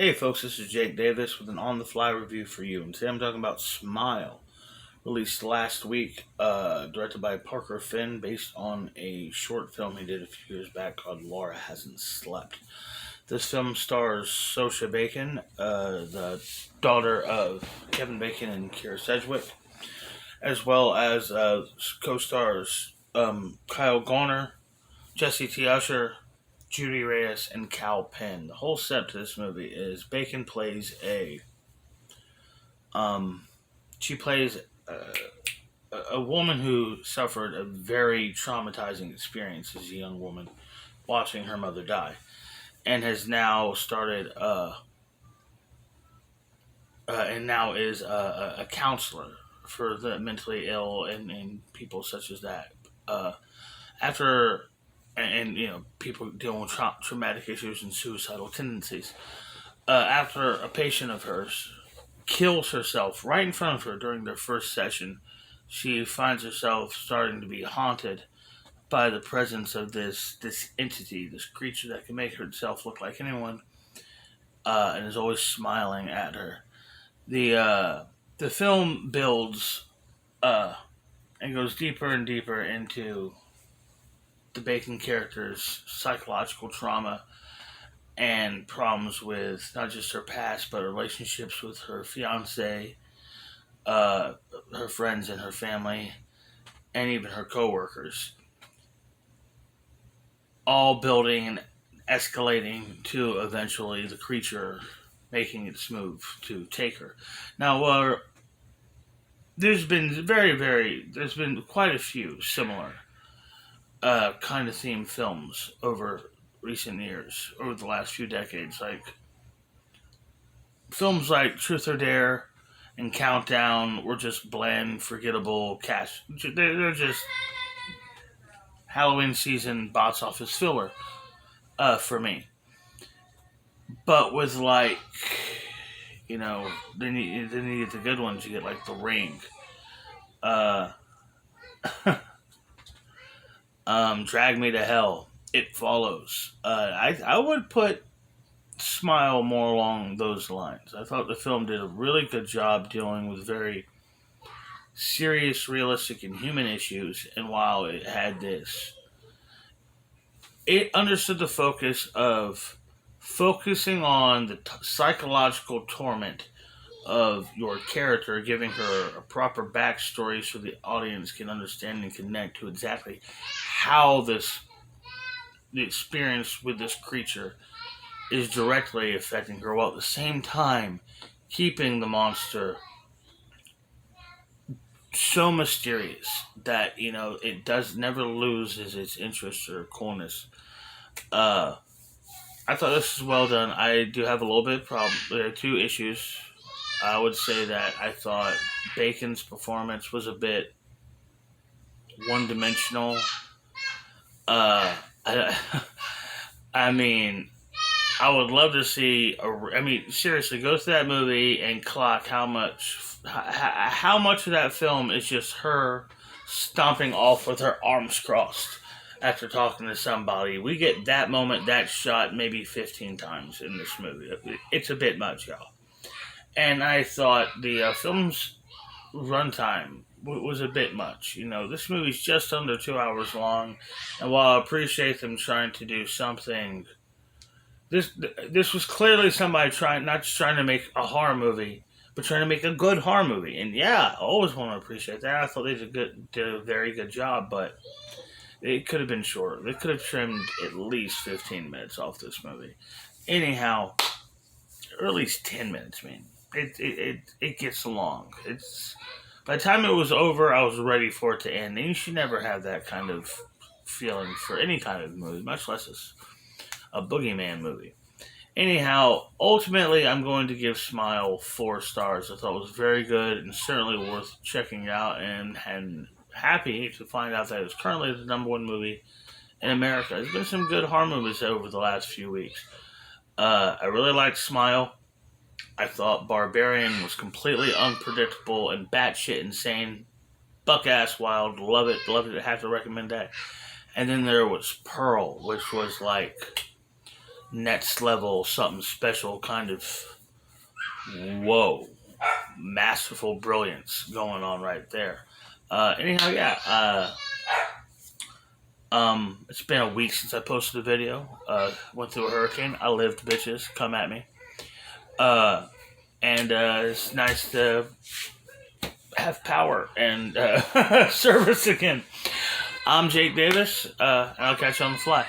Hey folks, this is Jake Davis with an on-the-fly review for you, and today I'm talking about Smile, released last week, directed by Parker Finn, based on a short film he did a few years back called Laura Hasn't Slept. This film stars Saoirse Bacon, the daughter of Kevin Bacon and Keira Sedgwick, as well as co-stars Kyle Garner, Jesse T. Usher, Judy Reyes, and Cal Penn. The whole set to this movie is Bacon plays um, she plays a woman who suffered a very traumatizing experience as a young woman, watching her mother die, and has now started and now is a counselor for the mentally ill and people such as that. After people dealing with traumatic issues and suicidal tendencies. After a patient of hers kills herself right in front of her during their first session, she finds herself starting to be haunted by the presence of this entity, this creature that can make herself look like anyone, and is always smiling at her. The film builds and goes deeper and deeper into the Bacon character's psychological trauma and problems with not just her past, but relationships with her fiance, her friends and her family, and even her coworkers. All building and escalating to eventually the creature making its move to take her. Now, there's been quite a few similar kind of themed films over recent years, over the last few decades. Like films like Truth or Dare and Countdown were just bland, forgettable cash. They're just Halloween season box office filler for me. But with then you get the good ones. You get like The Ring, uh, Drag Me to Hell, It Follows. I would put Smile more along those lines. I thought the film did a really good job dealing with very serious, realistic, and human issues, and while it had this, it understood the focus of focusing on the psychological torment of your character, giving her a proper backstory so the audience can understand and connect to exactly how the experience with this creature is directly affecting her, while at the same time keeping the monster so mysterious that it does never loses its interest or coolness. Uh, I thought this was well done. I do have a little bit of problem. There are two issues. I would say that I thought Bacon's performance was a bit one-dimensional. I, I mean, I would love to see. Seriously, go to that movie and clock how much of that film is just her stomping off with her arms crossed after talking to somebody. We get that moment, that shot, maybe 15 times in this movie. It's a bit much, y'all. And I thought the film's runtime was a bit much. This movie's just under 2 hours long, and while I appreciate them trying to do something, this was clearly somebody not just trying to make a horror movie, but trying to make a good horror movie. And yeah, I always want to appreciate that. I thought they did a very good job, but it could have been shorter. They could have trimmed at least 15 minutes off this movie. Anyhow, or at least 10 minutes, man. It gets long. By the time it was over, I was ready for it to end. And you should never have that kind of feeling for any kind of movie, much less a boogeyman movie. Anyhow, ultimately, I'm going to give Smile 4 stars. I thought it was very good and certainly worth checking out, and happy to find out that it's currently the number one movie in America. There's been some good horror movies over the last few weeks. I really liked Smile. I thought Barbarian was completely unpredictable and batshit insane. Buck-ass wild. Love it. I have to recommend that. And then there was Pearl, which was like next level, something special kind of, whoa, masterful brilliance going on right there. Anyhow, yeah. It's been a week since I posted a video. Went through a hurricane. I lived, bitches. Come at me. And it's nice to have power and service again. I'm Jake Davis, and I'll catch you on the fly.